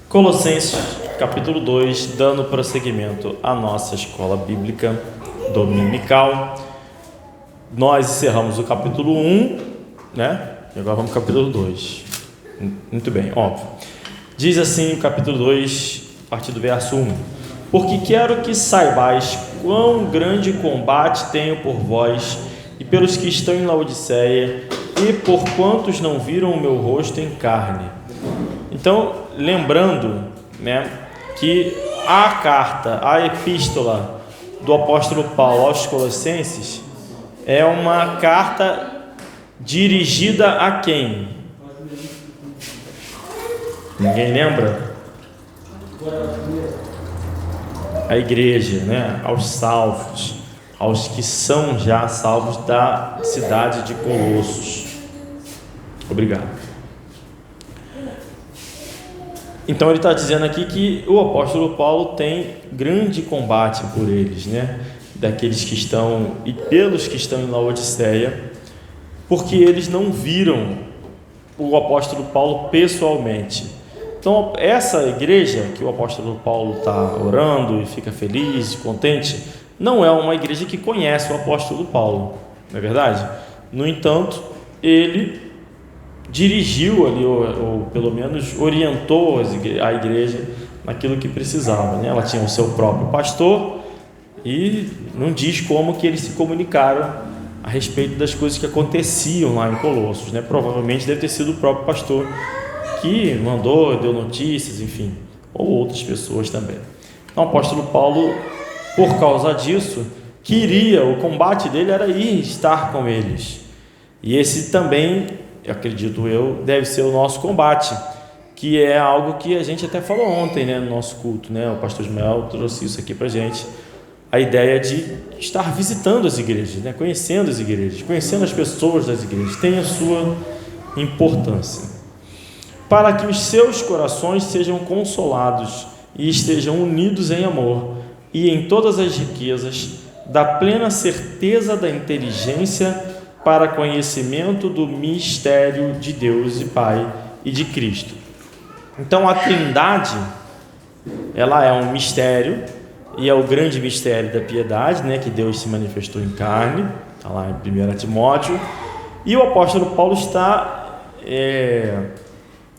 Colossenses, capítulo 2, dando prosseguimento à nossa escola bíblica dominical. Nós encerramos o capítulo 1, né? E agora vamos ao capítulo 2. Muito bem, óbvio. Diz assim o capítulo 2, a partir do verso 1: Porque quero que saibais quão grande combate tenho por vós e pelos que estão em Laodiceia, e por quantos não viram o meu rosto em carne. Então, lembrando, né, que a carta, a epístola do apóstolo Paulo aos Colossenses é uma carta dirigida a quem? Ninguém lembra? A igreja, né? Aos salvos, aos que são já salvos da cidade de Colossos. Obrigado. Então ele está dizendo aqui que o apóstolo Paulo tem grande combate por eles, né? Daqueles que estão e pelos que estão em Laodiceia, porque eles não viram o apóstolo Paulo pessoalmente. Então essa igreja que o apóstolo Paulo está orando e fica feliz, contente, não é uma igreja que conhece o apóstolo Paulo, não é verdade? No entanto, ele dirigiu ali, ou pelo menos orientou a igreja naquilo que precisava, né? Ela tinha o seu próprio pastor e não diz como que eles se comunicaram a respeito das coisas que aconteciam lá em Colossos, né? Provavelmente deve ter sido o próprio pastor que mandou, deu notícias, enfim, ou outras pessoas também. Então o apóstolo Paulo, por causa disso, o combate dele era ir estar com eles, e esse também, acredito eu, deve ser o nosso combate, que é algo que a gente até falou ontem, né, no nosso culto, né? O pastor Ismael trouxe isso aqui para a gente, a ideia de estar visitando as igrejas, né? Conhecendo as igrejas, conhecendo as pessoas das igrejas, tem a sua importância, para que os seus corações sejam consolados e estejam unidos em amor e em todas as riquezas da plena certeza da inteligência para conhecimento do mistério de Deus e Pai e de Cristo. Então a Trindade, ela é um mistério, e é o grande mistério da piedade, né, que Deus se manifestou em carne, está lá em 1 Timóteo, e o apóstolo Paulo está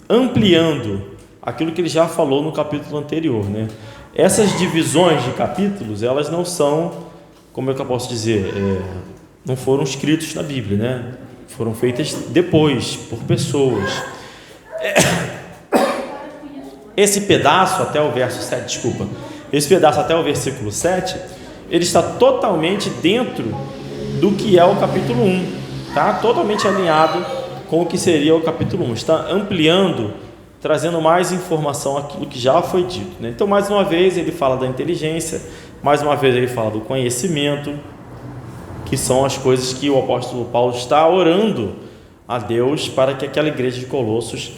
ampliando aquilo que ele já falou no capítulo anterior, né? Essas divisões de capítulos, elas não são, como é que eu posso dizer, não foram escritos na Bíblia, né? Foram feitas depois, por pessoas. Esse pedaço até o verso 7, esse pedaço até o versículo 7, ele está totalmente dentro do que é o capítulo 1, tá? Totalmente alinhado com o que seria o capítulo 1, está ampliando, trazendo mais informação àquilo que já foi dito, né? Então, mais uma vez, ele fala da inteligência, mais uma vez ele fala do conhecimento, que são as coisas que o apóstolo Paulo está orando a Deus para que aquela igreja de Colossos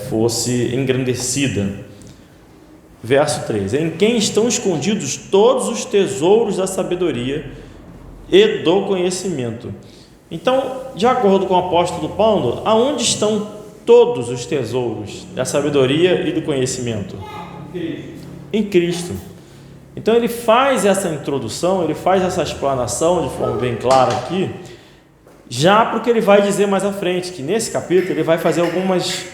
fosse engrandecida. Verso 3: Em quem estão escondidos todos os tesouros da sabedoria e do conhecimento. Então, de acordo com o apóstolo Paulo, aonde estão todos os tesouros da sabedoria e do conhecimento? Em Cristo. Então ele faz essa introdução, ele faz essa explanação de forma bem clara aqui, já porque ele vai dizer mais à frente, que nesse capítulo ele vai fazer algumas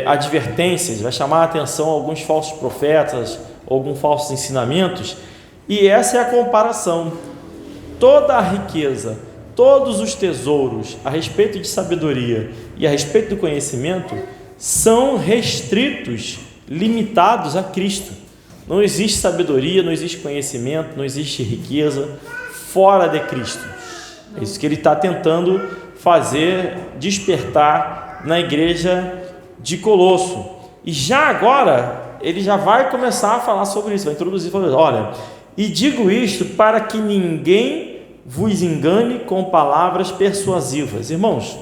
advertências, vai chamar a atenção a alguns falsos profetas, alguns falsos ensinamentos, e essa é a comparação. Toda a riqueza, todos os tesouros a respeito de sabedoria e a respeito do conhecimento são restritos, limitados a Cristo. Não existe sabedoria, não existe conhecimento, não existe riqueza fora de Cristo. É isso que ele está tentando fazer, despertar na igreja de Colosso. E já agora, ele já vai começar a falar sobre isso, vai introduzir, falando: olha, e digo isto para que ninguém vos engane com palavras persuasivas. Irmãos,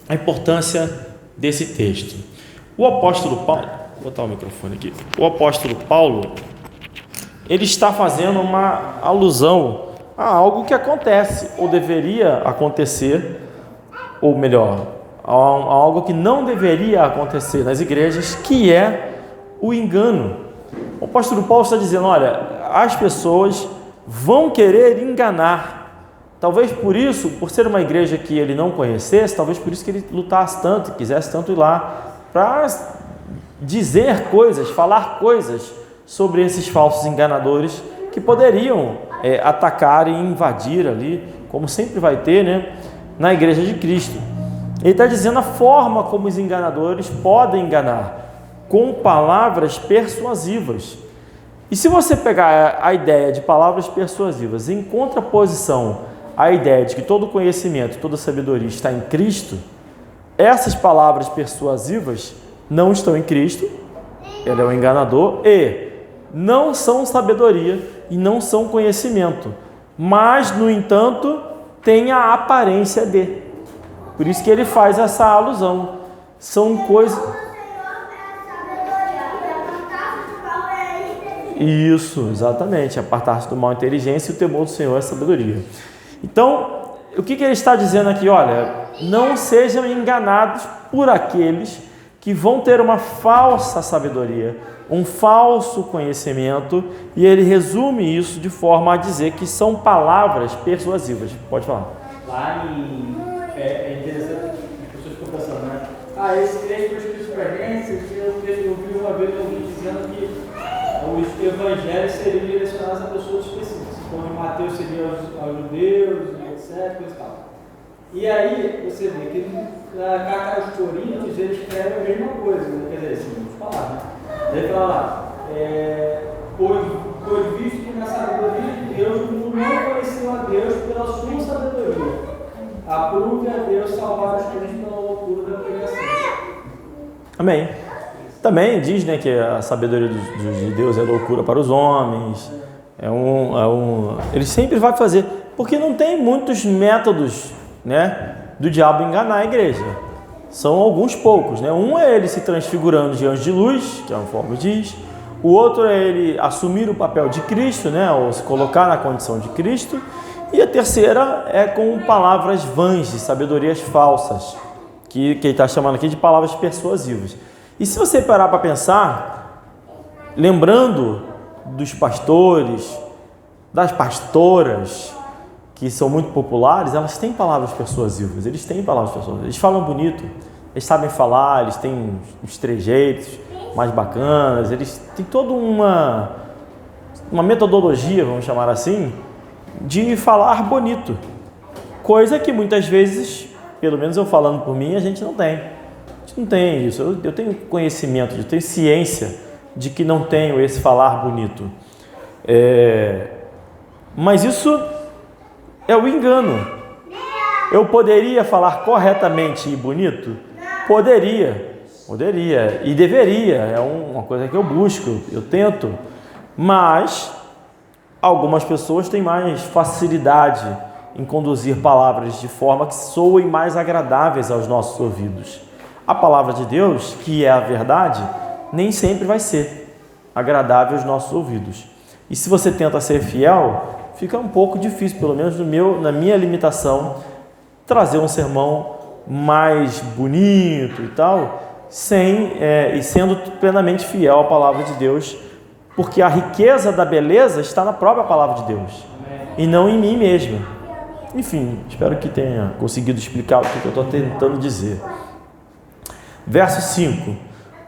a importância desse texto. O apóstolo Paulo, vou botar o microfone aqui. O apóstolo Paulo, ele está fazendo uma alusão a algo que acontece, ou deveria acontecer, ou melhor, a algo que não deveria acontecer nas igrejas, que é o engano. O apóstolo Paulo está dizendo, olha, as pessoas vão querer enganar. Talvez por isso, por ser uma igreja que ele não conhecesse, talvez por isso que ele lutasse tanto, quisesse tanto ir lá, para dizer coisas, falar coisas sobre esses falsos enganadores que poderiam atacar e invadir ali, como sempre vai ter, né, na igreja de Cristo. Ele está dizendo a forma como os enganadores podem enganar, com palavras persuasivas. E se você pegar a ideia de palavras persuasivas em contraposição à ideia de que todo conhecimento, toda sabedoria está em Cristo, essas palavras persuasivas não estão em Cristo, ele é o enganador, e não são sabedoria e não são conhecimento, mas, no entanto, tem a aparência de. Por isso que ele faz essa alusão. São coisas... Isso, exatamente. Apartar-se do mal é inteligência e o temor do Senhor é sabedoria. Então, o que ele está dizendo aqui? Olha, não sejam enganados por aqueles que vão ter uma falsa sabedoria, um falso conhecimento, e ele resume isso de forma a dizer que são palavras persuasivas. Pode falar. Lá é interessante, as pessoas ficam pensando, né? Esse texto foi escrito para a gente, eu vi uma vez alguém dizendo que os evangelhos seriam direcionados a pessoas específicas. Então, em Mateus seria aos judeus, etc. E tal. E aí, você vê que na carta aos Coríntios ele escreve a mesma coisa, né? Quer dizer, assim, vamos falar, né? Ele fala lá, pois visto que na sabedoria de Deus o mundo não conheceu a Deus pela sua sabedoria, aprove a Deus salvar os crentes pela loucura da pregação. Amém. Também diz, né, que a sabedoria de Deus é loucura para os homens. Ele sempre vai fazer, porque não tem muitos métodos, né, do diabo enganar a igreja. São alguns poucos, né? Um é ele se transfigurando de anjo de luz, que é uma forma diz. O outro é ele assumir o papel de Cristo, né, ou se colocar na condição de Cristo. E a terceira é com palavras vãs, de sabedorias falsas, que ele está chamando aqui de palavras persuasivas. E se você parar para pensar, lembrando dos pastores, das pastoras, que são muito populares, elas têm palavras persuasivas, eles têm palavras persuasivas, eles falam bonito, eles sabem falar, eles têm os trejeitos mais bacanas, eles têm toda uma metodologia, vamos chamar assim, de falar bonito, coisa que muitas vezes, pelo menos eu falando por mim, a gente não tem. A gente não tem isso. Eu tenho conhecimento, eu tenho ciência de que não tenho esse falar bonito. Mas isso é o engano. Eu poderia falar corretamente e bonito? Poderia e deveria. É uma coisa que eu busco, eu tento. Mas algumas pessoas têm mais facilidade em conduzir palavras de forma que soem mais agradáveis aos nossos ouvidos. A palavra de Deus, que é a verdade, nem sempre vai ser agradável aos nossos ouvidos. E se você tenta ser fiel, fica um pouco difícil, pelo menos na minha limitação, trazer um sermão mais bonito e tal, e sendo plenamente fiel à palavra de Deus, porque a riqueza da beleza está na própria palavra de Deus, e não em mim mesmo. Enfim, espero que tenha conseguido explicar o que eu estou tentando dizer. Verso 5: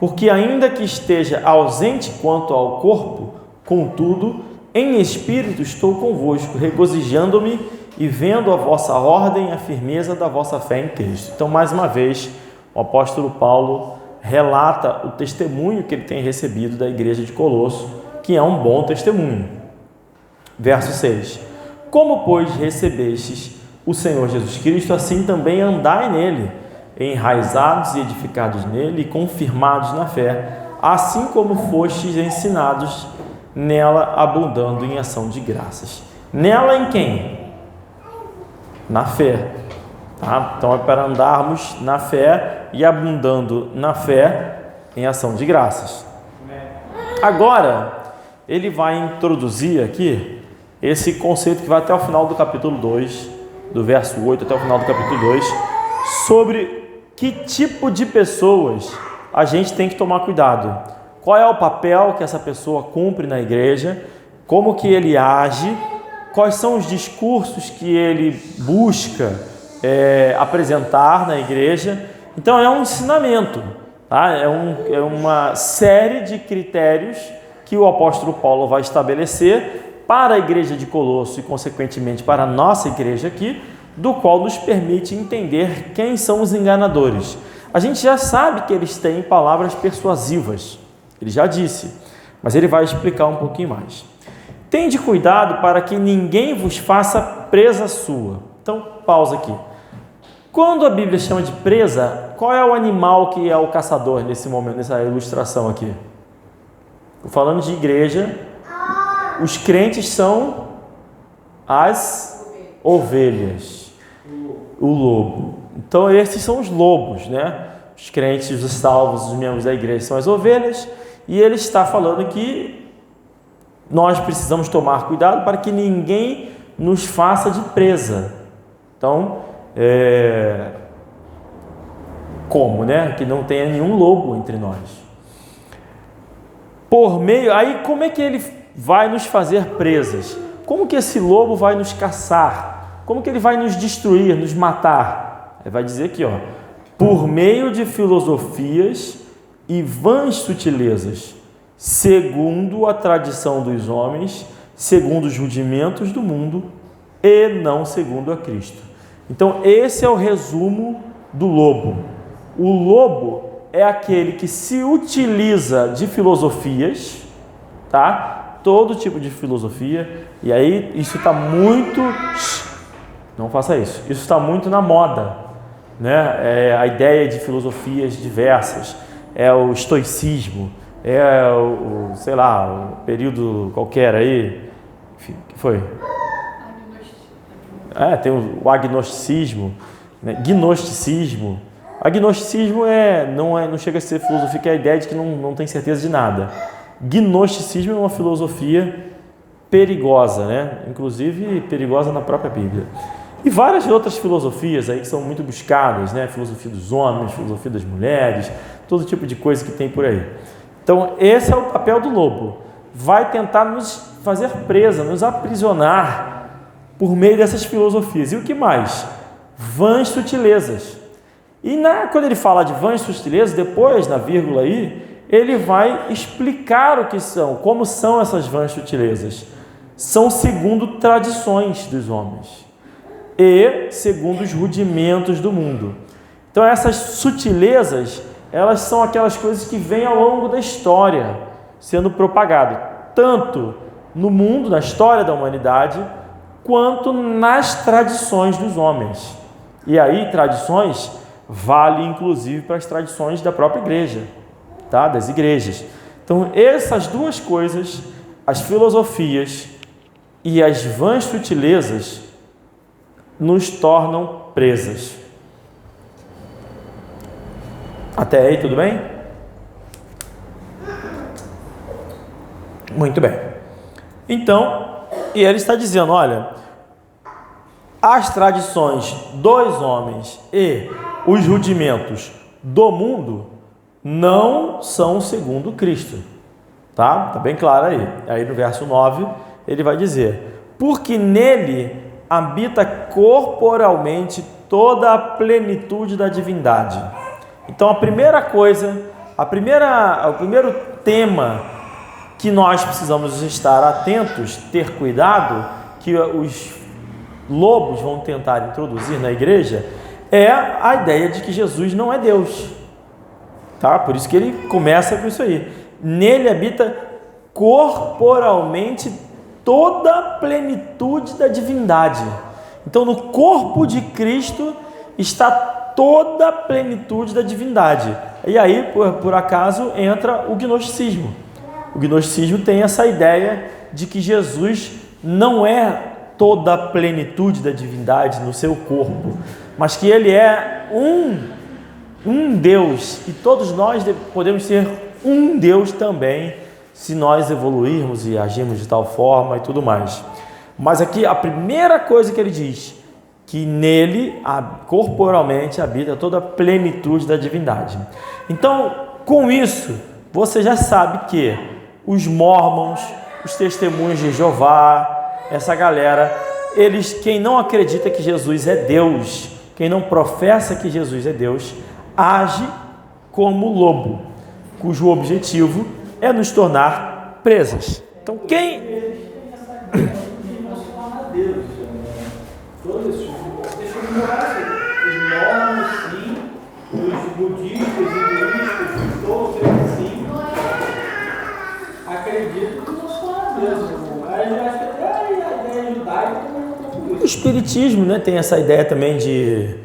porque ainda que esteja ausente quanto ao corpo, contudo, em espírito estou convosco, regozijando-me e vendo a vossa ordem e a firmeza da vossa fé em Cristo. Então, mais uma vez, o apóstolo Paulo relata o testemunho que ele tem recebido da igreja de Colosso, que é um bom testemunho. Verso 6: como, pois, recebestes o Senhor Jesus Cristo, assim também andai nele, enraizados e edificados nele e confirmados na fé, assim como fostes ensinados nela, abundando em ação de graças. Nela em quem? Na fé. Tá? Então é para andarmos na fé e abundando na fé em ação de graças. Agora, ele vai introduzir aqui esse conceito que vai até o final do capítulo 2, do verso 8 até o final do capítulo 2, sobre que tipo de pessoas a gente tem que tomar cuidado? Qual é o papel que essa pessoa cumpre na igreja? Como que ele age? Quais são os discursos que ele busca apresentar na igreja? Então é um ensinamento, tá? É uma série de critérios que o apóstolo Paulo vai estabelecer para a igreja de Colosso e consequentemente para a nossa igreja aqui, do qual nos permite entender quem são os enganadores. A gente já sabe que eles têm palavras persuasivas, ele já disse, mas ele vai explicar um pouquinho mais. Tende cuidado para que ninguém vos faça presa sua. Então, pausa aqui. Quando a Bíblia chama de presa, qual é o animal que é o caçador nesse momento, nessa ilustração aqui? Estou falando de igreja, os crentes são as ovelhas, o lobo. Então esses são os lobos, né? Os crentes, os salvos, os membros da igreja são as ovelhas, e ele está falando que nós precisamos tomar cuidado para que ninguém nos faça de presa. Então, como, né? Que não tenha nenhum lobo entre nós. Por meio, aí como é que ele vai nos fazer presas? Como que esse lobo vai nos caçar? Como que ele vai nos destruir, nos matar? Ele vai dizer aqui, ó, por meio de filosofias e vãs sutilezas, segundo a tradição dos homens, segundo os rudimentos do mundo e não segundo a Cristo. Então esse é o resumo do lobo. O lobo é aquele que se utiliza de filosofias, tá? Todo tipo de filosofia, e aí isso está muito... Não faça isso. Isso está muito na moda, né? A ideia de filosofias diversas, é o estoicismo, sei lá, o período qualquer aí, enfim, que foi? Tem o agnosticismo, né? Gnosticismo. Agnosticismo não chega a ser filosofia, que é a ideia de que não tem certeza de nada. Gnosticismo é uma filosofia perigosa, né? Inclusive perigosa na própria Bíblia. E várias outras filosofias aí que são muito buscadas, né? Filosofia dos homens, filosofia das mulheres, todo tipo de coisa que tem por aí. Então esse é o papel do lobo. Vai tentar nos fazer presa, nos aprisionar por meio dessas filosofias. E o que mais? Vãs sutilezas. E quando ele fala de vãs sutilezas, depois, na vírgula aí, ele vai explicar o que são, como são essas vãs sutilezas. São segundo tradições dos homens e segundo os rudimentos do mundo. Então essas sutilezas, elas são aquelas coisas que vêm ao longo da história sendo propagadas, tanto no mundo, na história da humanidade, quanto nas tradições dos homens. E aí, tradições vale inclusive para as tradições da própria igreja, tá? Das igrejas. Então, essas duas coisas, as filosofias e as vãs sutilezas, nos tornam presas. Até aí, tudo bem? Muito bem. Então, e ele está dizendo, olha, as tradições dos homens e os rudimentos do mundo não são segundo Cristo. Tá? Tá bem claro aí. Aí no verso 9 ele vai dizer, porque nele habita corporalmente toda a plenitude da divindade. Então a primeira coisa, o primeiro tema que nós precisamos estar atentos, ter cuidado, que os lobos vão tentar introduzir na igreja, é a ideia de que Jesus não é Deus. Tá? Por isso que ele começa com isso aí. Nele habita corporalmente toda a plenitude da divindade. Então no corpo de Cristo está toda a plenitude da divindade. E aí, por acaso, entra o gnosticismo. O gnosticismo tem essa ideia de que Jesus não é toda a plenitude da divindade no seu corpo, mas que ele é um Deus, e todos nós podemos ser um Deus também, se nós evoluirmos e agirmos de tal forma e tudo mais. Mas aqui a primeira coisa que ele diz, que nele, corporalmente, habita toda a plenitude da divindade. Então, com isso, você já sabe que os mórmons, os testemunhos de Jeová, essa galera, eles, quem não acredita que Jesus é Deus, quem não professa que Jesus é Deus, age como lobo, cujo objetivo é nos tornar presas. Então, quem... Os mormons, sim, os budistas, hinduístas, todos eles, sim, acreditam que não são Deus. Eu acho que até a ideia judaica também não. O espiritismo, né, tem essa ideia também de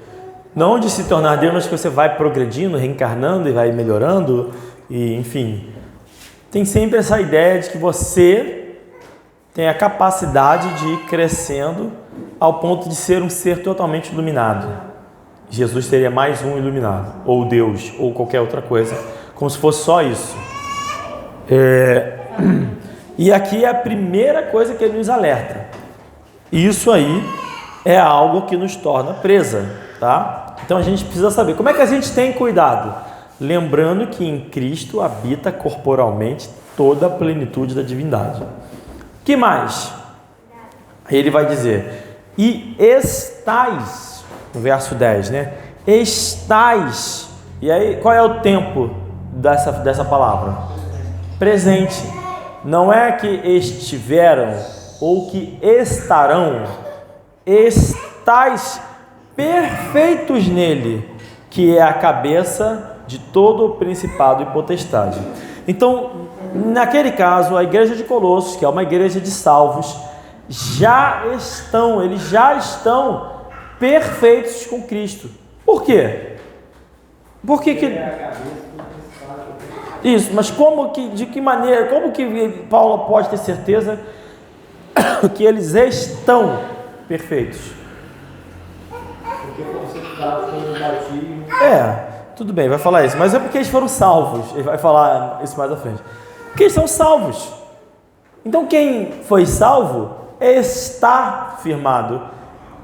não de se tornar Deus, mas que você vai progredindo, reencarnando e vai melhorando, e enfim, tem sempre essa ideia de que você tem a capacidade de ir crescendo ao ponto de ser um ser totalmente iluminado. Jesus seria mais um iluminado, ou Deus, ou qualquer outra coisa, como se fosse só isso. E aqui é a primeira coisa que ele nos alerta. Isso aí é algo que nos torna presa, tá? Então a gente precisa saber como é que a gente tem cuidado, lembrando que em Cristo habita corporalmente toda a plenitude da divindade. Que mais? Ele vai dizer: e estais, no verso 10, né? Estais. E aí, qual é o tempo dessa palavra? Presente. Não é que estiveram ou que estarão. Estais perfeitos nele, que é a cabeça de todo o principado e potestade. Então, naquele caso, a igreja de Colossos, que é uma igreja de salvos, eles já estão perfeitos com Cristo. Por quê? Por que isso? Mas de que maneira, como que Paulo pode ter certeza que eles estão perfeitos? Porque foram sepultados pelo batismo. Tudo bem, vai falar isso, mas é porque eles foram salvos. Ele vai falar isso mais à frente. Porque eles são salvos. Então quem foi salvo está firmado,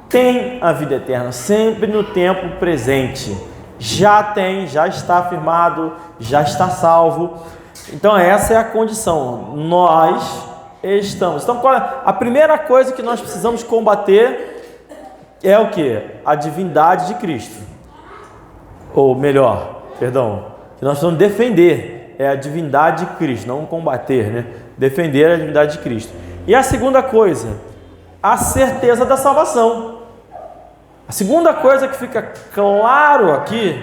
tem a vida eterna, sempre no tempo presente. Já está firmado, já está salvo. Então essa é a condição. Nós estamos. Então qual é? A primeira coisa que nós precisamos combater é o quê? A divindade de Cristo. Ou melhor, que nós precisamos defender é a divindade de Cristo, não combater, né? Defender a divindade de Cristo. E a segunda coisa, a certeza da salvação. A segunda coisa que fica claro aqui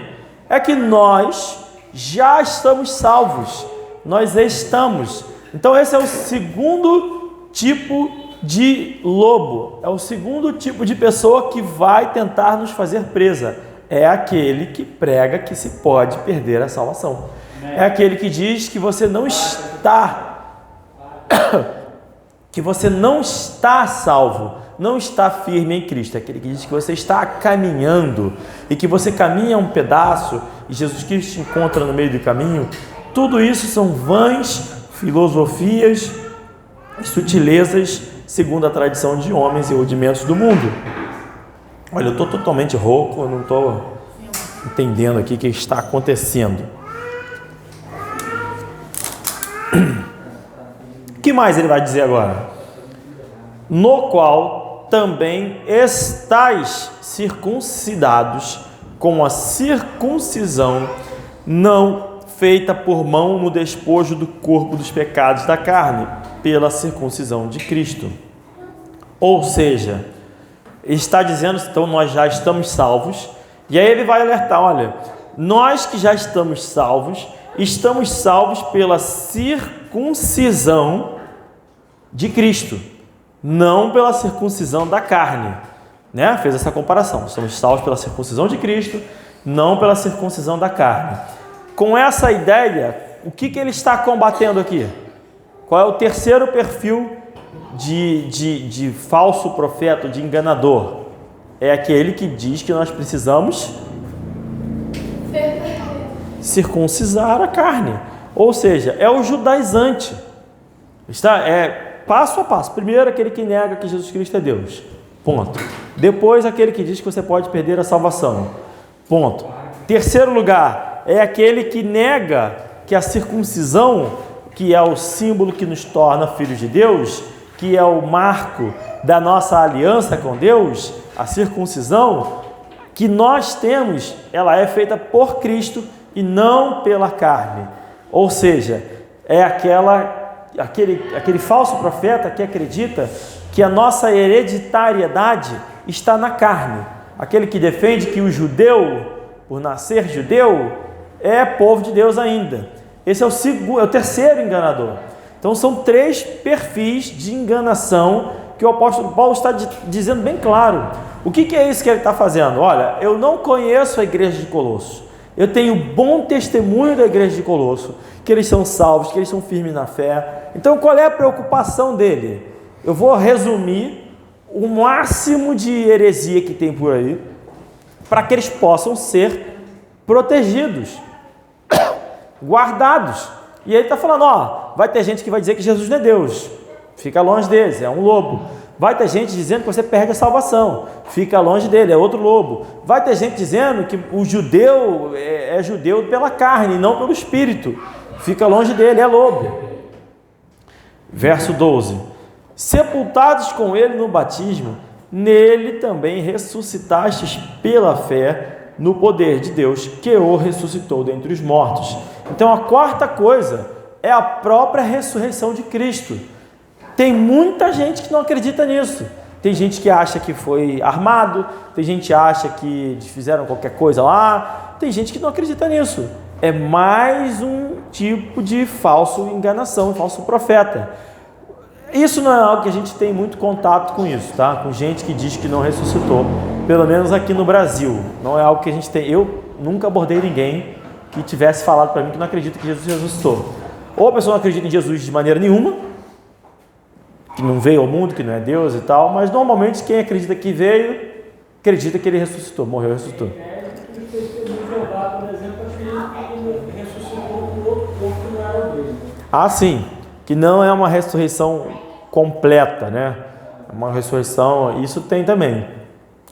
é que nós já estamos salvos. Nós estamos. Então esse é o segundo tipo de lobo. É o segundo tipo de pessoa que vai tentar nos fazer presa. É aquele que prega que se pode perder a salvação. É aquele que diz que você não está salvo, não está firme em Cristo. É aquele que diz que você está caminhando e que você caminha um pedaço e Jesus Cristo te encontra no meio do caminho. Tudo isso são vãs filosofias e sutilezas segundo a tradição de homens e rudimentos do mundo. Olha, eu estou totalmente rouco, eu não estou entendendo aqui o que está acontecendo. O que mais ele vai dizer agora? No qual também estáis circuncidados com a circuncisão não feita por mão no despojo do corpo dos pecados da carne, pela circuncisão de Cristo. Ou seja, está dizendo, então nós já estamos salvos, e aí ele vai alertar, olha, nós que já estamos salvos pela circuncisão de Cristo, não pela circuncisão da carne, né? Fez essa comparação, estamos salvos pela circuncisão de Cristo, não pela circuncisão da carne. Com essa ideia, o que ele está combatendo aqui? Qual é o terceiro perfil de falso profeta, de enganador? É aquele que diz que nós precisamos circuncisar a carne, ou seja, é o judaizante. É passo a passo. Primeiro, aquele que nega que Jesus Cristo é Deus. Ponto. Depois, aquele que diz que você pode perder a salvação. Ponto. Terceiro lugar, é aquele que nega que a circuncisão, que é o símbolo que nos torna filhos de Deus, que é o marco da nossa aliança com Deus, a circuncisão que nós temos, ela é feita por Cristo e não pela carne. Ou seja, é aquele falso profeta que acredita que a nossa hereditariedade está na carne. Aquele que defende que o judeu, por nascer judeu, é povo de Deus ainda. Esse é o terceiro enganador. Então são 3 perfis de enganação que o apóstolo Paulo está dizendo bem claro. O que é isso que ele está fazendo? Olha, eu não conheço a igreja de Colosso. Eu tenho bom testemunho da igreja de Colosso, que eles são salvos, que eles são firmes na fé. Então qual é a preocupação dele? Eu vou resumir o máximo de heresia que tem por aí, para que eles possam ser protegidos, guardados. E ele está falando, vai ter gente que vai dizer que Jesus não é Deus, fica longe deles, é um lobo. Vai ter gente dizendo que você perde a salvação, fica longe dele, é outro lobo. Vai ter gente dizendo que o judeu é judeu pela carne, não pelo espírito, fica longe dele, é lobo. Verso 12: sepultados com ele no batismo, nele também ressuscitastes pela fé no poder de Deus, que o ressuscitou dentre os mortos. Então a quarta coisa é a própria ressurreição de Cristo. Tem muita gente que não acredita nisso. Tem gente que acha que foi armado, tem gente que acha que fizeram qualquer coisa lá, tem gente que não acredita nisso. É mais um tipo de falsa enganação, falso profeta. Isso não é algo que a gente tem muito contato com isso, tá? Com gente que diz que não ressuscitou, pelo menos aqui no Brasil. Não é algo que a gente tem. Eu nunca abordei ninguém que tivesse falado para mim que não acredita que Jesus ressuscitou. Ou a pessoa não acredita em Jesus de maneira nenhuma, que não veio ao mundo, que não é Deus e tal, mas normalmente quem acredita que veio, acredita que ele ressuscitou, morreu e ressuscitou. Ah, sim, que não é uma ressurreição completa, né? É uma ressurreição, isso tem também.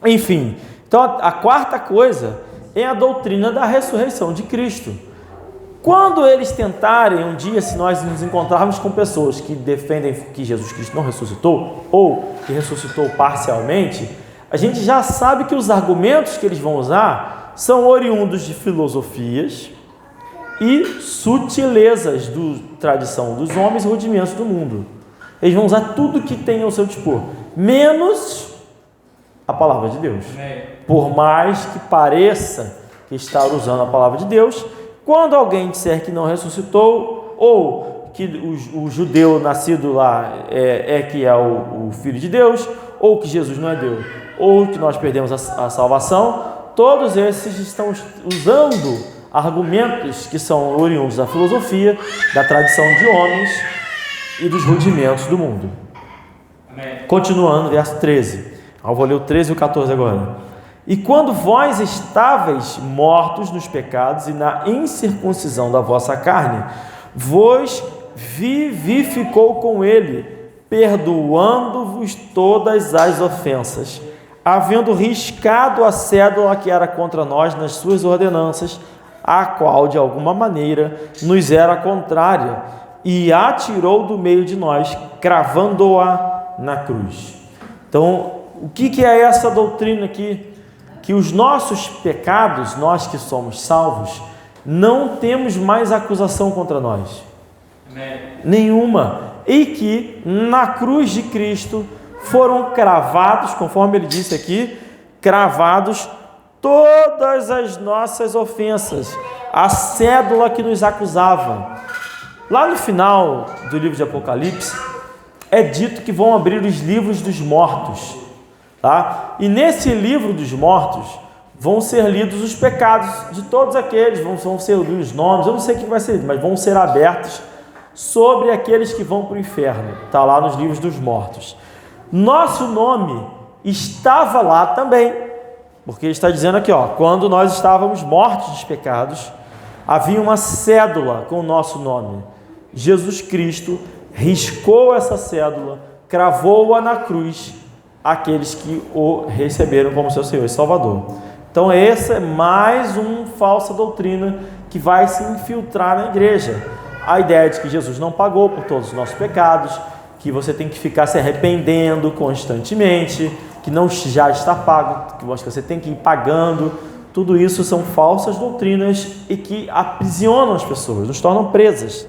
Enfim, então a quarta coisa é a doutrina da ressurreição de Cristo. Quando eles tentarem um dia, se nós nos encontrarmos com pessoas que defendem que Jesus Cristo não ressuscitou, ou que ressuscitou parcialmente, a gente já sabe que os argumentos que eles vão usar são oriundos de filosofias e sutilezas da tradição dos homens e rudimentos do mundo. Eles vão usar tudo que tem ao seu dispor, menos a palavra de Deus. Por mais que pareça que está usando a palavra de Deus, quando alguém disser que não ressuscitou, ou que o judeu nascido lá que é o Filho de Deus, ou que Jesus não é Deus, ou que nós perdemos a salvação, todos esses estão usando argumentos que são oriundos da filosofia, da tradição de homens e dos rudimentos do mundo. Amém. Continuando, verso 13. Eu vou ler o 13 e o 14 agora. E quando vós estáveis mortos nos pecados e na incircuncisão da vossa carne, vos vivificou com ele, perdoando-vos todas as ofensas, havendo riscado a cédula que era contra nós nas suas ordenanças, a qual de alguma maneira nos era contrária, e a tirou do meio de nós, cravando-a na cruz. Então, o que é essa doutrina aqui? Que os nossos pecados, nós que somos salvos, não temos mais acusação contra nós. Amém. Nenhuma. E que na cruz de Cristo foram cravados, conforme ele disse aqui, cravados todas as nossas ofensas, a cédula que nos acusava. Lá no final do livro de Apocalipse, é dito que vão abrir os livros dos mortos. Tá? E nesse livro dos mortos vão ser lidos os pecados de todos aqueles, vão ser lidos os nomes, eu não sei o que vai ser, mas vão ser abertos sobre aqueles que vão para o inferno. Está lá nos livros dos mortos. Nosso nome estava lá também, porque ele está dizendo aqui, quando nós estávamos mortos dos pecados, havia uma cédula com o nosso nome. Jesus Cristo riscou essa cédula, cravou-a na cruz aqueles que o receberam como seu Senhor e Salvador. Então essa é mais uma falsa doutrina que vai se infiltrar na igreja. A ideia de que Jesus não pagou por todos os nossos pecados, que você tem que ficar se arrependendo constantemente, que não já está pago, que você tem que ir pagando. Tudo isso são falsas doutrinas e que aprisionam as pessoas, nos tornam presas.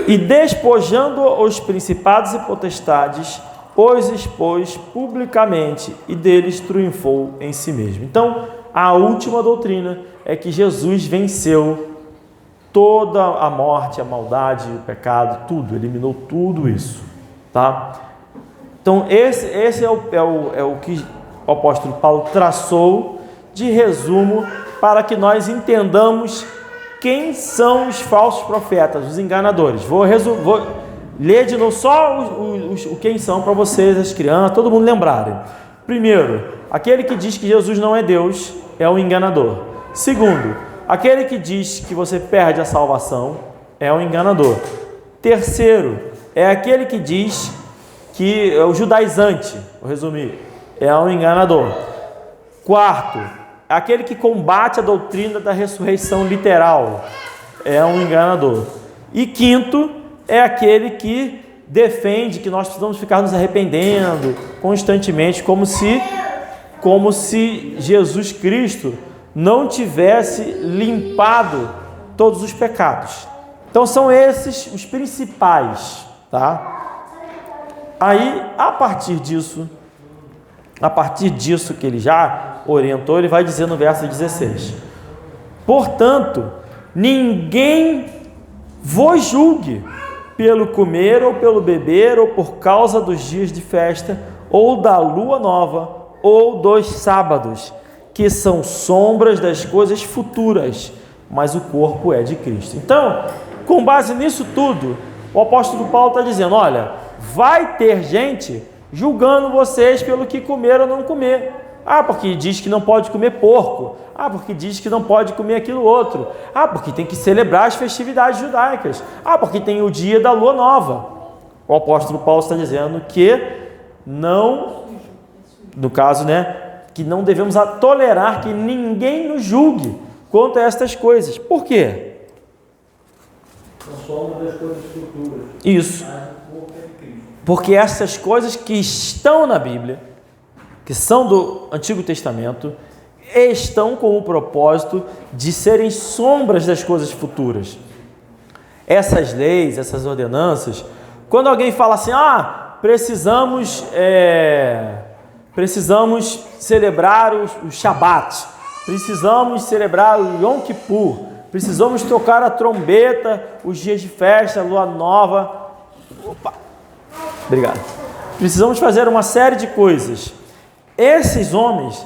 E despojando os principados e potestades, os expôs publicamente e deles triunfou em si mesmo. Então, a última doutrina é que Jesus venceu toda a morte, a maldade, o pecado, tudo, eliminou tudo isso, tá? Então, esse é o que o apóstolo Paulo traçou de resumo para que nós entendamos quem são os falsos profetas, os enganadores. Vou ler de novo só o quem são para vocês, as crianças, todo mundo lembrarem. Primeiro, aquele que diz que Jesus não é Deus é um enganador. Segundo, aquele que diz que você perde a salvação é um enganador. Terceiro, é aquele que diz que é o judaizante, vou resumir, é um enganador. Quarto, aquele que combate a doutrina da ressurreição literal é um enganador. E quinto, é aquele que defende que nós precisamos ficar nos arrependendo constantemente, como se Jesus Cristo não tivesse limpado todos os pecados. Então são esses os principais, tá? Aí, a partir disso que ele já orientou, ele vai dizer no verso 16: portanto, ninguém vos julgue pelo comer ou pelo beber, ou por causa dos dias de festa, ou da lua nova, ou dos sábados, que são sombras das coisas futuras, mas o corpo é de Cristo. Então, com base nisso tudo, o apóstolo Paulo está dizendo: olha, vai ter gente julgando vocês pelo que comer ou não comer. Ah, porque diz que não pode comer porco. Ah, porque diz que não pode comer aquilo outro. Ah, porque tem que celebrar as festividades judaicas. Ah, porque tem o dia da lua nova. O apóstolo Paulo está dizendo que não, no caso, que não devemos tolerar que ninguém nos julgue quanto a estas coisas. Por quê? São uma das coisas futuras. Isso. Porque essas coisas que estão na Bíblia, que são do Antigo Testamento, estão com o propósito de serem sombras das coisas futuras. Essas leis, essas ordenanças, quando alguém fala assim: precisamos celebrar o Shabat, precisamos celebrar o Yom Kippur, precisamos tocar a trombeta, os dias de festa, a lua nova. Obrigado. Precisamos fazer uma série de coisas. Esses homens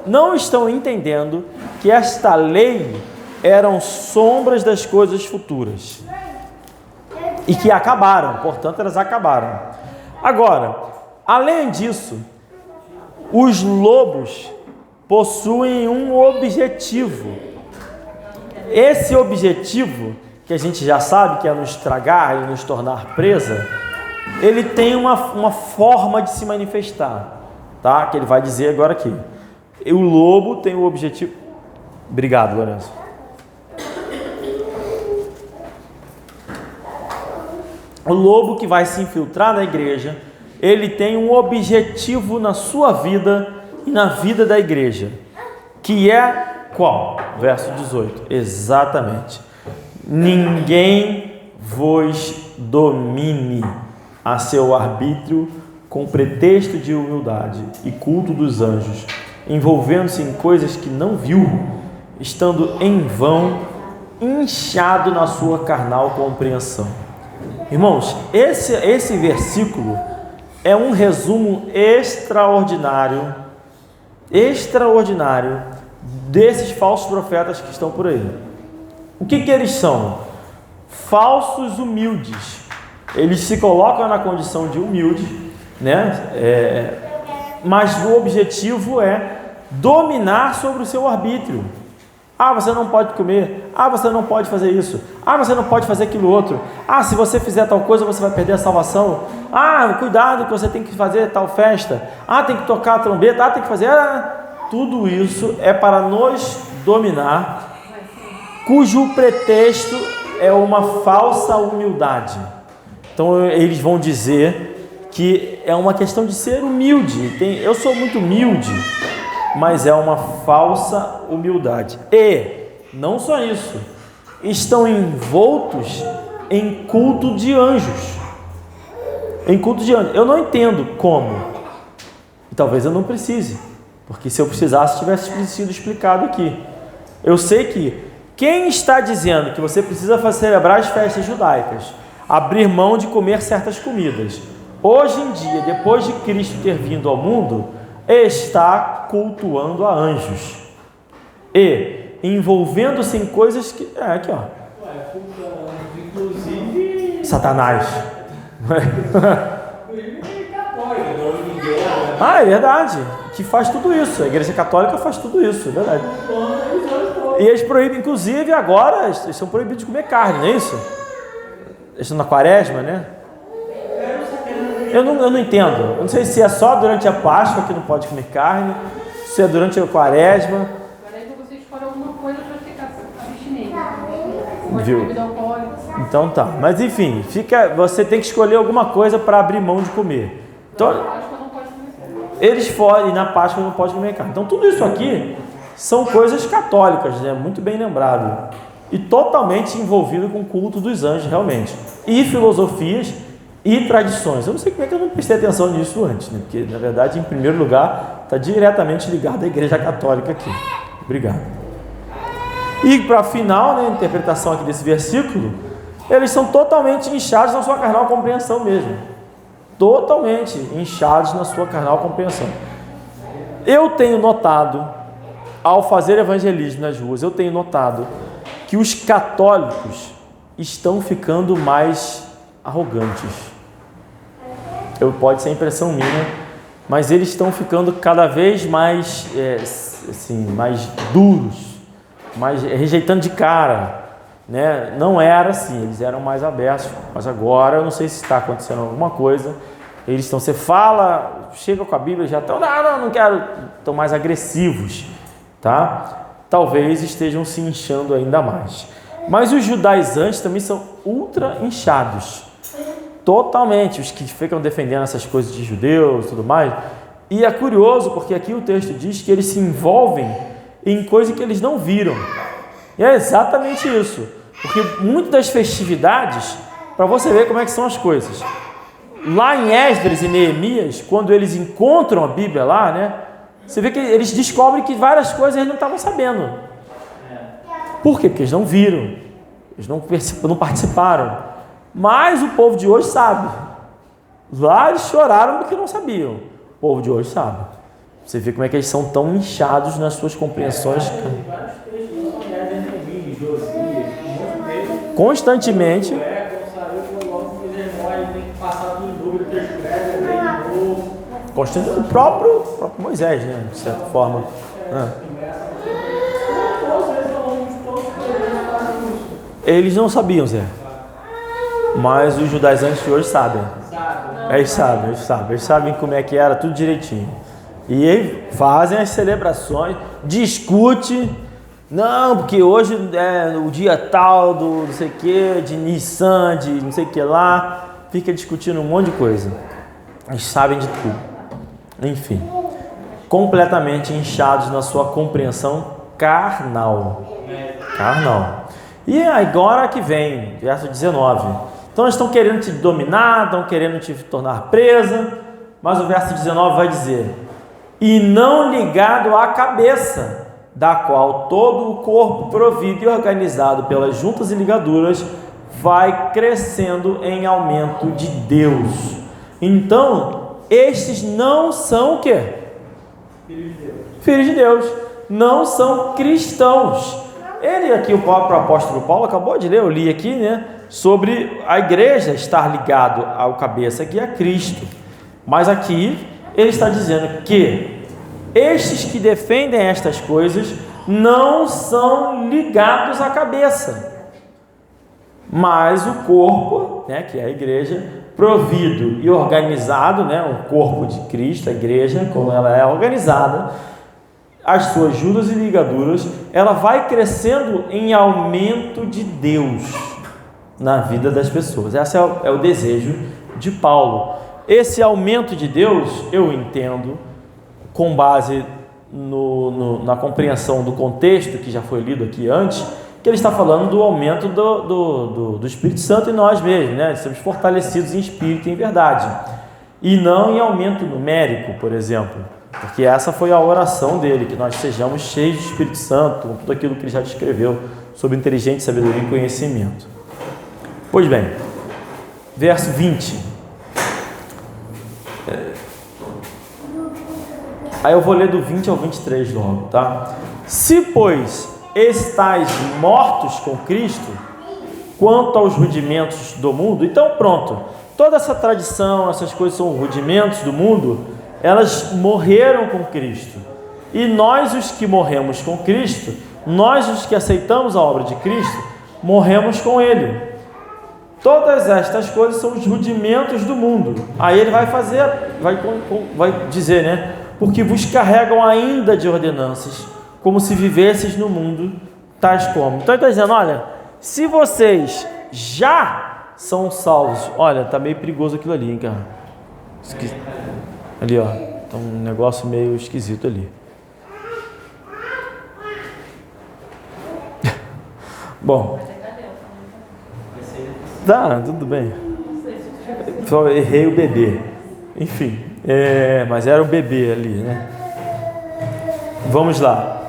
não estão entendendo que esta lei eram sombras das coisas futuras e que acabaram, portanto elas acabaram. Agora, além disso, os lobos possuem um objetivo. Esse objetivo, que a gente já sabe que é nos tragar e nos tornar presa, ele tem uma forma de se manifestar, tá? Que ele vai dizer agora aqui. O lobo tem o objetivo... Obrigado, Lourenço. O lobo que vai se infiltrar na igreja, ele tem um objetivo na sua vida e na vida da igreja, que é qual? Verso 18. Exatamente. Ninguém vos domine a seu arbítrio com pretexto de humildade e culto dos anjos, envolvendo-se em coisas que não viu, estando em vão, inchado na sua carnal compreensão. Irmãos, esse versículo é um resumo extraordinário desses falsos profetas que estão por aí. O que eles são? Falsos humildes. Eles se colocam na condição de humildes, mas o objetivo é dominar sobre o seu arbítrio. Você não pode comer. Ah, você não pode fazer isso. Ah, você não pode fazer aquilo outro. Ah, se você fizer tal coisa, você vai perder a salvação. Ah, cuidado que você tem que fazer tal festa. Ah, tem que tocar a trombeta. Ah, tem que fazer... tudo isso é para nos dominar, cujo pretexto é uma falsa humildade. Então eles vão dizer que é uma questão de ser humilde. Eu sou muito humilde, mas é uma falsa humildade. E não só isso, estão envoltos em culto de anjos. Em culto de anjos. Eu não entendo como. E talvez eu não precise, porque se eu precisasse, tivesse sido explicado aqui. Eu sei que quem está dizendo que você precisa celebrar as festas judaicas, abrir mão de comer certas comidas, hoje em dia, depois de Cristo ter vindo ao mundo, está cultuando a anjos e envolvendo-se em coisas que... aqui ó, Inclusive... Satanás. É verdade, que faz tudo isso. A Igreja Católica faz tudo isso, é verdade. E eles proíbem, inclusive agora, eles são proibidos de comer carne, não é isso? Eles estão na quaresma, né? Eu não entendo. Eu não sei se é só durante a Páscoa que não pode comer carne, se é durante a quaresma. Você escolhe alguma coisa para ficar abstinente. Viu? Então tá. Mas enfim, você tem que escolher alguma coisa para abrir mão de comer. Então, eles podem, e na Páscoa não pode comer carne. Então tudo isso aqui são coisas católicas, né? Muito bem lembrado. E totalmente envolvido com o culto dos anjos, realmente. E filosofias e tradições. Eu não sei como é que eu não prestei atenção nisso antes, né? Porque, na verdade, em primeiro lugar, está diretamente ligado à Igreja Católica aqui. Obrigado. E para final, né, a interpretação aqui desse versículo, eles são totalmente inchados na sua carnal compreensão mesmo. Totalmente inchados na sua carnal compreensão. Eu tenho notado, ao fazer evangelismo nas ruas, eu tenho notado que os católicos estão ficando mais arrogantes. Pode ser impressão minha, mas eles estão ficando cada vez mais, mais duros, mais rejeitando de cara, né? Não era assim, eles eram mais abertos, mas agora eu não sei se está acontecendo alguma coisa. Eles estão, você fala, chega com a Bíblia, já estão, não quero, estão mais agressivos, tá? Talvez estejam se inchando ainda mais. Mas os judaizantes também são ultra inchados. Totalmente. Os que ficam defendendo essas coisas de judeus e tudo mais. E é curioso, porque aqui o texto diz que eles se envolvem em coisas que eles não viram. E é exatamente isso. Porque muitas das festividades, para você ver como é que são as coisas. Lá em Esdras e Neemias, quando eles encontram a Bíblia lá, né? Você vê que eles descobrem que várias coisas eles não estavam sabendo. Por quê? Porque eles não viram, eles não participaram. Mas o povo de hoje sabe. Lá eles choraram porque não sabiam. O povo de hoje sabe. Você vê como é que eles são tão inchados nas suas compreensões. Constantemente. O próprio Moisés, né? De certa forma. Eles não sabiam, Zé. Mas os judaizantes de hoje sabem. Eles sabem como é que era, tudo direitinho. E fazem as celebrações, discute. Não, porque hoje é o dia tal do não sei o que, de Nissan, de não sei o que lá. Fica discutindo um monte de coisa. Eles sabem de tudo. Enfim, completamente inchados na sua compreensão carnal. E agora que vem, verso 19. Então eles estão querendo te dominar, estão querendo te tornar presa, mas o verso 19 vai dizer: e não ligado à cabeça, da qual todo o corpo provido e organizado pelas juntas e ligaduras vai crescendo em aumento de Deus. Então, estes não são o quê? Filhos de Deus. Não são cristãos. Ele aqui, o próprio apóstolo Paulo, acabou de ler, eu li aqui, né? Sobre a igreja estar ligado ao cabeça, que é Cristo. Mas aqui, ele está dizendo que estes que defendem estas coisas não são ligados à cabeça, mas o corpo, né, que é a igreja, provido e organizado, né, o corpo de Cristo, a igreja, como ela é organizada, as suas juntas e ligaduras, ela vai crescendo em aumento de Deus na vida das pessoas. Esse é o desejo de Paulo. Esse aumento de Deus, eu entendo, com base na compreensão do contexto que já foi lido aqui antes, que ele está falando do aumento do Espírito Santo em nós mesmos, né? Somos fortalecidos em espírito e em verdade, e não em aumento numérico, por exemplo, porque essa foi a oração dele, que nós sejamos cheios de Espírito Santo, com tudo aquilo que ele já descreveu sobre inteligente sabedoria e conhecimento. Pois bem, verso 20. Aí eu vou ler do 20 ao 23 logo, tá? Se, pois, estáis mortos com Cristo, quanto aos rudimentos do mundo, então pronto, toda essa tradição, essas coisas são rudimentos do mundo, elas morreram com Cristo. E nós, os que morremos com Cristo, nós, os que aceitamos a obra de Cristo, morremos com Ele. Todas estas coisas são os rudimentos do mundo. Aí ele vai dizer, né? Porque vos carregam ainda de ordenanças, como se vivesses no mundo, tais como. Então ele está dizendo, olha, se vocês já são salvos, olha, tá meio perigoso aquilo ali, hein, cara? Ali, ó, tá um negócio meio esquisito ali. Bom, tá, tudo bem. Só errei o bebê. Enfim, mas era um bebê ali, né? Vamos lá.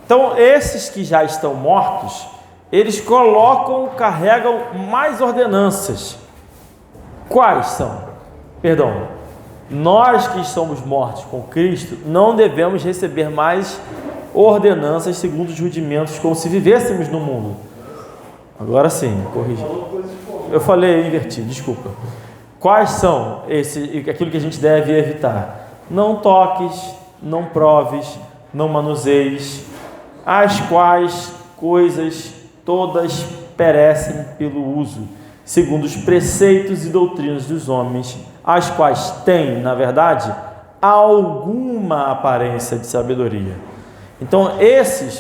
Então, esses que já estão mortos, eles carregam mais ordenanças. Quais são? Perdão, nós que somos mortos com Cristo, não devemos receber mais ordenanças segundo os rudimentos, como se vivêssemos no mundo. Agora sim, corrigi. Eu falei, inverti, desculpa. Quais são aquilo que a gente deve evitar? Não toques, não proves, não manuseis, as quais coisas todas perecem pelo uso, segundo os preceitos e doutrinas dos homens, as quais têm, na verdade, alguma aparência de sabedoria. Então,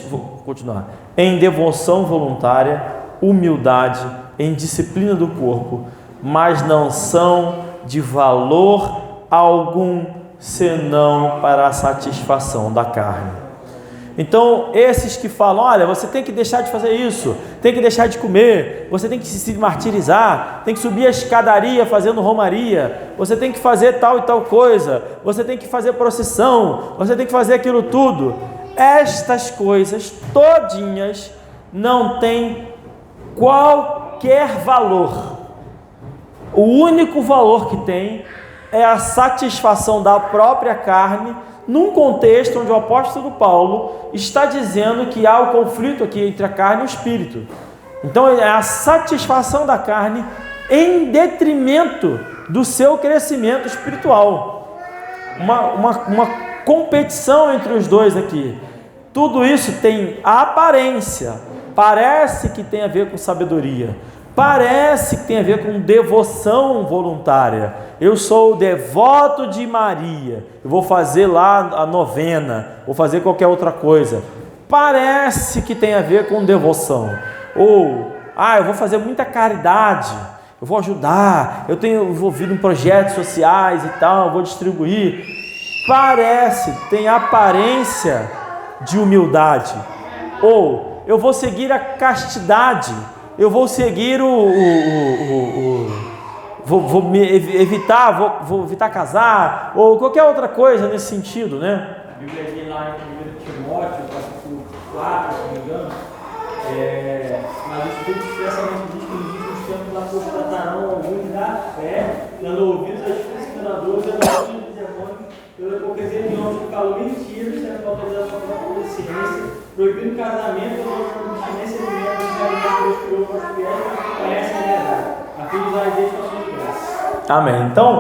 vou continuar, em devoção voluntária, humildade, em disciplina do corpo, mas não são de valor algum, senão para a satisfação da carne. Então, esses que falam, olha, você tem que deixar de fazer isso, tem que deixar de comer, você tem que se martirizar, tem que subir a escadaria fazendo romaria, você tem que fazer tal e tal coisa, você tem que fazer procissão, você tem que fazer aquilo tudo. Estas coisas todinhas não têm qualquer valor. O único valor que tem é a satisfação da própria carne, num contexto onde o apóstolo Paulo está dizendo que há o conflito aqui entre a carne e o espírito. Então é a satisfação da carne em detrimento do seu crescimento espiritual. Uma competição entre os dois aqui. Tudo isso tem aparência, parece que tem a ver com sabedoria, parece que tem a ver com devoção voluntária. Eu sou devoto de Maria, eu vou fazer lá a novena, vou fazer qualquer outra coisa. Parece que tem a ver com devoção. Ou, eu vou fazer muita caridade, eu vou ajudar, eu tenho envolvido em projetos sociais e tal, eu vou distribuir. Parece, tem aparência de humildade. Ou, eu vou seguir a castidade, eu vou seguir vou evitar casar, ou qualquer outra coisa nesse sentido, né? A Bíblia diz lá em 1 Timóteo, capítulo 4, se não me engano, mas os filhos expressamente diz que nos últimos tempos apostatarão alguns da fé, dando ouvidos aos discriminadores e aos filhos dos demônios, pela hipocrisia de homens que falam mentiras, sendo autorizados pela própria consciência, proibindo casamento, ou abstinência de membros de alimentos que criou para os fiéis, que conhecem a verdade, a fim de usar as expansões de graça. Amém. Então,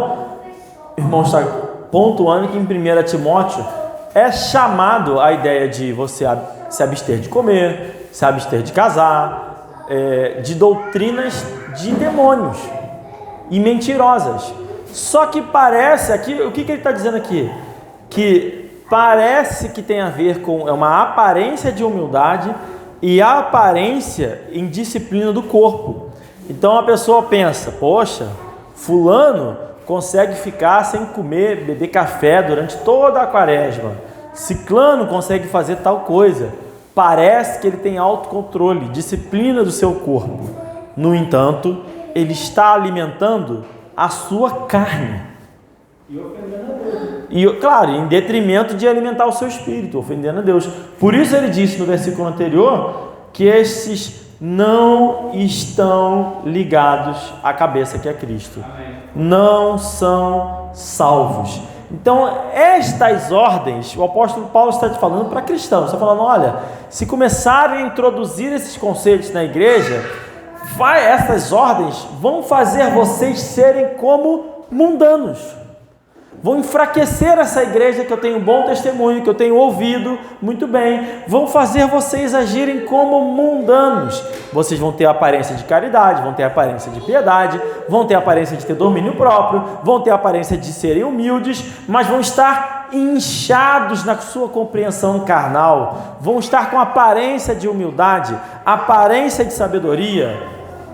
irmão, está pontuando que em 1 Timóteo é chamado a ideia de você se abster de comer, se abster de casar, de doutrinas de demônios e mentirosas. Só que parece aqui, o que ele está dizendo aqui? Que parece que tem a ver com uma aparência de humildade e a aparência em disciplina do corpo. Então a pessoa pensa, poxa, fulano consegue ficar sem comer, beber café durante toda a quaresma. Ciclano consegue fazer tal coisa. Parece que ele tem autocontrole, disciplina do seu corpo. No entanto, ele está alimentando a sua carne. E ofendendo a Deus. E, claro, em detrimento de alimentar o seu espírito, ofendendo a Deus. Por isso ele disse no versículo anterior que esses não estão ligados à cabeça que é Cristo. Amém. Não são salvos. Então, estas ordens, o apóstolo Paulo está te falando para cristãos, está falando, olha, se começarem a introduzir esses conceitos na igreja, essas ordens vão fazer vocês serem como mundanos. Vão enfraquecer essa igreja que eu tenho bom testemunho, que eu tenho ouvido muito bem. Vão fazer vocês agirem como mundanos. Vocês vão ter a aparência de caridade, vão ter a aparência de piedade, vão ter a aparência de ter domínio próprio, vão ter a aparência de serem humildes, mas vão estar inchados na sua compreensão carnal, vão estar com aparência de humildade, aparência de sabedoria,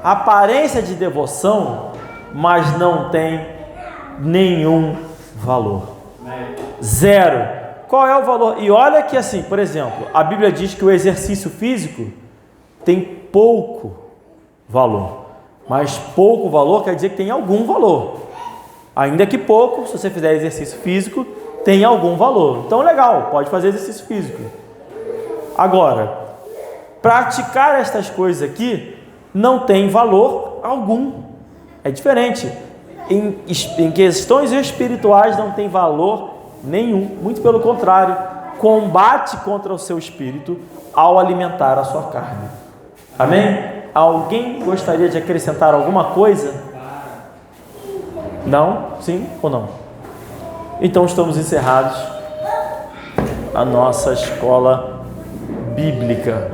aparência de devoção, mas não tem nenhum valor. Zero. Qual é o valor? E olha que assim, por exemplo, a Bíblia diz que o exercício físico tem pouco valor. Mas pouco valor quer dizer que tem algum valor. Ainda que pouco, se você fizer exercício físico, tem algum valor. Então legal, pode fazer exercício físico. Agora, praticar estas coisas aqui não tem valor algum. É diferente. Em questões espirituais não tem valor nenhum, muito pelo contrário, combate contra o seu espírito ao alimentar a sua carne. Amém? Alguém gostaria de acrescentar alguma coisa? Não? Sim ou não? Então estamos encerrados a nossa escola bíblica.